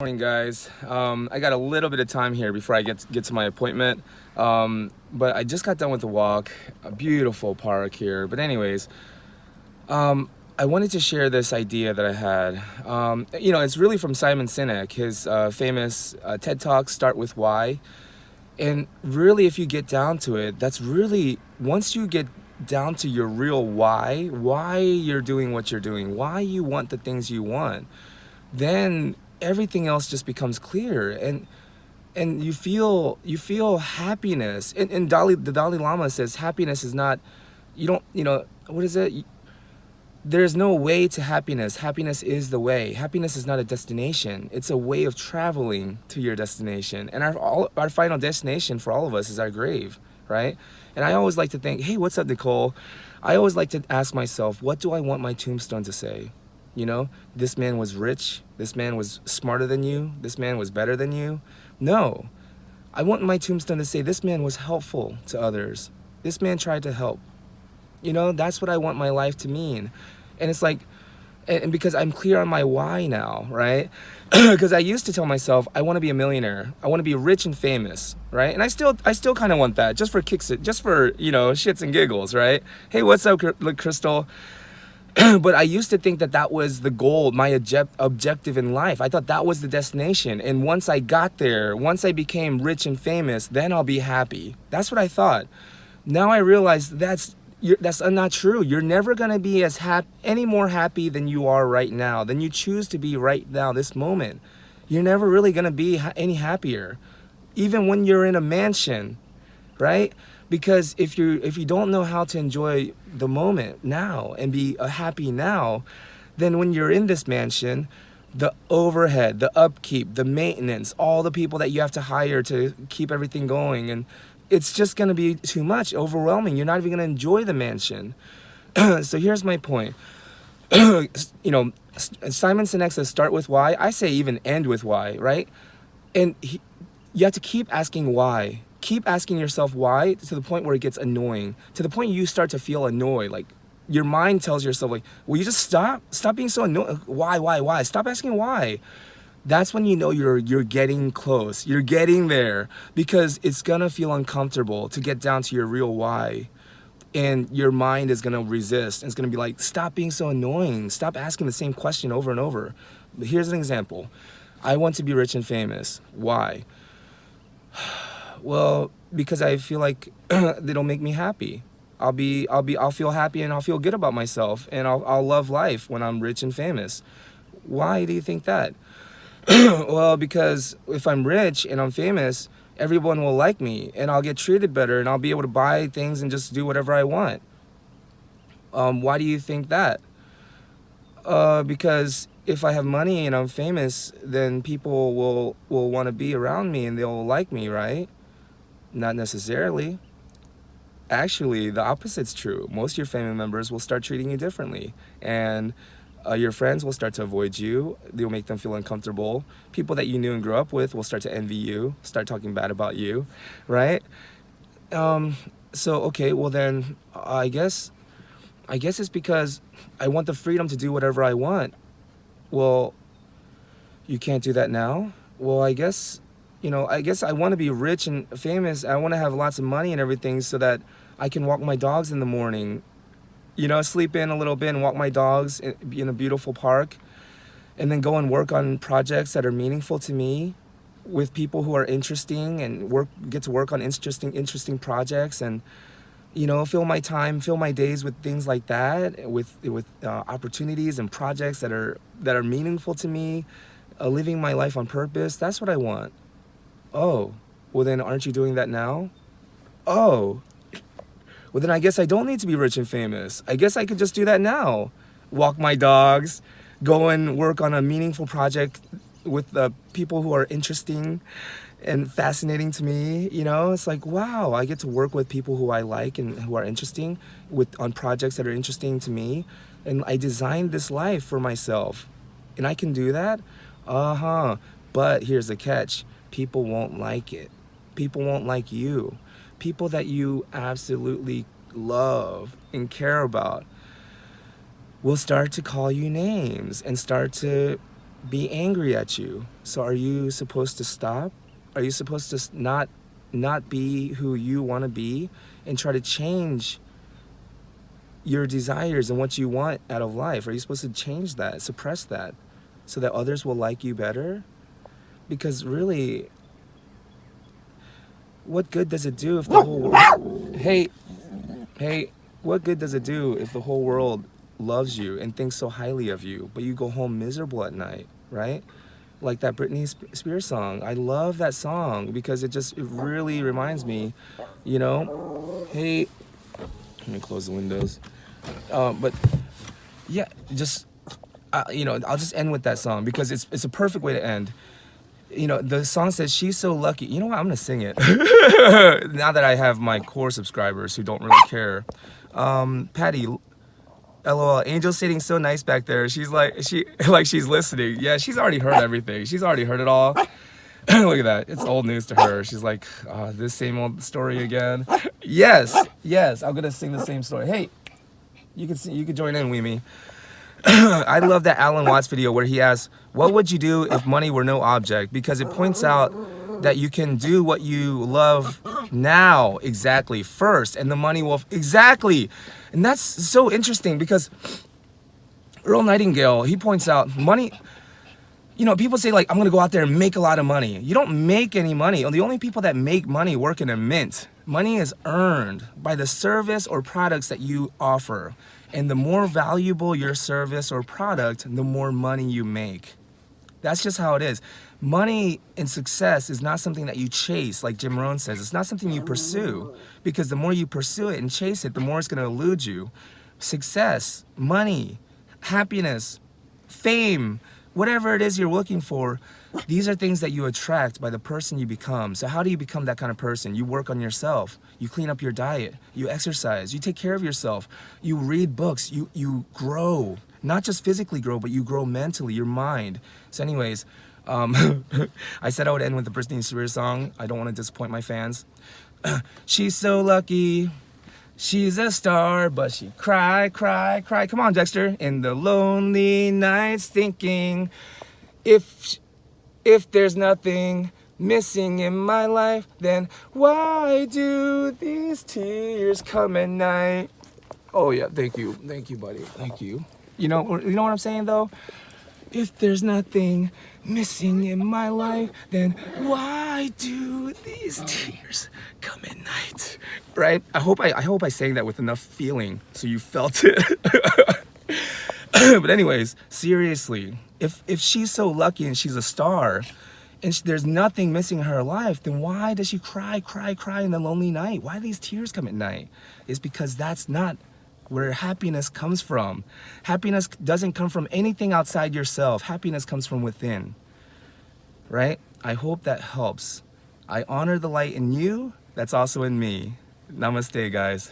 Morning, guys. I got a little bit of time here before I get to my appointment, but I just got done with the walk. A beautiful park here. But anyways, I wanted to share this idea that I had. It's really from Simon Sinek, his famous TED Talk, "Start with Why." And really, if you get down to it, that's really once you get down to your real why you're doing what you're doing, why you want the things you want, then everything else just becomes clear, and you feel happiness. And the Dalai Lama says happiness is not, you don't, what is it, there's no way to happiness. Happiness is the way. Happiness is not a destination. It's a way of traveling to your destination. And our final destination for all of us is our grave, right? And I always like to think, hey, what's up, Nicole? I always like to ask myself, what do I want my tombstone to say? This man was rich. This man was smarter than you. This man was better than you. No. I want my tombstone to say, this man was helpful to others. This man tried to help. That's what I want my life to mean. And it's like, and because I'm clear on my why now, right? Because I used to tell myself, I want to be a millionaire. I want to be rich and famous, right? And I still kind of want that, just for kicks, just for, shits and giggles, right? Hey, what's up, Crystal? But I used to think that was the goal, my objective in life. I thought that was the destination. And once I got there, once I became rich and famous, then I'll be happy. That's what I thought. Now I realize that's not true. You're never going to be any more happy than you are right now, than you choose to be right now, this moment. You're never really going to be any happier, even when you're in a mansion, right? Because if you don't know how to enjoy the moment now and be happy now, then when you're in this mansion, the overhead, the upkeep, the maintenance, all the people that you have to hire to keep everything going, and it's just going to be too much, overwhelming. You're not even going to enjoy the mansion. So here's my point. Simon Sinek says start with why. I say even end with why, right? And you have to keep asking why. Keep asking yourself why to the point where it gets annoying, to the point you start to feel annoyed. Like your mind tells yourself, like, will you just stop being so annoyed? Why? Stop asking why. That's when you know you're getting close. You're getting there, because it's gonna feel uncomfortable to get down to your real why. And your mind is gonna resist. And it's gonna be like, stop being so annoying. Stop asking the same question over and over. But here's an example. I want to be rich and famous. Why? Well, because I feel like it'll make me happy. I'll feel happy, and I'll feel good about myself, and I'll love life when I'm rich and famous. Why do you think that? Well, because if I'm rich and I'm famous, everyone will like me, and I'll get treated better, and I'll be able to buy things and just do whatever I want. Why do you think that? Because if I have money and I'm famous, then people will want to be around me and they'll like me, right? Not necessarily. Actually, the opposite's true. Most of your family members will start treating you differently, and your friends will start to avoid you. They'll make them feel uncomfortable. People that you knew and grew up with will start to envy you, start talking bad about you, right? So okay, well then, I guess it's because I want the freedom to do whatever I want. Well, you can't do that now? Well, I guess I want to be rich and famous. I want to have lots of money and everything so that I can walk my dogs in the morning, sleep in a little bit and walk my dogs in a beautiful park, and then go and work on projects that are meaningful to me with people who are interesting, and get to work on interesting projects, and fill my days with things like that, with opportunities and projects that are meaningful to me, living my life on purpose. That's what I want. Oh, well then aren't you doing that now? Oh, well then I guess I don't need to be rich and famous. I guess I could just do that now. Walk my dogs, go and work on a meaningful project with people who are interesting and fascinating to me. It's like, wow, I get to work with people who I like and who are interesting on projects that are interesting to me. And I designed this life for myself. And I can do that? Uh-huh. But here's the catch. People won't like it. People won't like you. People that you absolutely love and care about will start to call you names and start to be angry at you. So are you supposed to stop? Are you supposed to not be who you want to be and try to change your desires and what you want out of life? Are you supposed to change that, suppress that, so that others will like you better? Because really, what good does it do if the whole world, hey, what good does it do if the whole world loves you and thinks so highly of you, but you go home miserable at night, right? Like that Britney Spears song. I love that song because it really reminds me, you know, hey, let me close the windows. But yeah, just, you know, I'll just end with that song because it's a perfect way to end. You know, the song says, she's so lucky. You know what? I'm going to sing it. Now that I have my core subscribers who don't really care. Patty, LOL, Angel's sitting so nice back there. She's like, she's listening. Yeah, she's already heard everything. She's already heard it all. Look at that. It's old news to her. She's like, this same old story again. Yes, I'm going to sing the same story. Hey, you can join in, Weemy. I love that Alan Watts video where he asks, what would you do if money were no object? Because it points out that you can do what you love now, exactly, first, and the money will, exactly. And that's so interesting because Earl Nightingale, he points out money, you know, people say like, I'm gonna go out there and make a lot of money. You don't make any money. The only people that make money work in a mint. Money is earned by the service or products that you offer. And the more valuable your service or product, the more money you make. That's just how it is. Money and success is not something that you chase, like Jim Rohn says. It's not something you pursue, because the more you pursue it and chase it, the more it's going to elude you. Success, money, happiness, fame, whatever it is you're looking for, these are things that you attract by the person you become. So how do you become that kind of person? You work on yourself. You clean up your diet. You exercise. You take care of yourself. You read books. You grow. Not just physically grow, but you grow mentally, your mind. So anyways, I said I would end with the Britney Spears song. I don't want to disappoint my fans. She's so lucky. She's a star, but she cry. Come on, Dexter. In the lonely nights thinking, if there's nothing missing in my life, then why do these tears come at night? Oh yeah, thank you, buddy, thank you. You know what I'm saying though? If there's nothing missing in my life, then why do these tears come at night? Right? I hope I sang that with enough feeling so you felt it. But anyways, seriously, if she's so lucky and she's a star, and there's nothing missing in her life, then why does she cry in the lonely night? Why do these tears come at night? It's because that's not where happiness comes from. Happiness doesn't come from anything outside yourself. Happiness comes from within, right? I hope that helps. I honor the light in you that's also in me. Namaste, guys.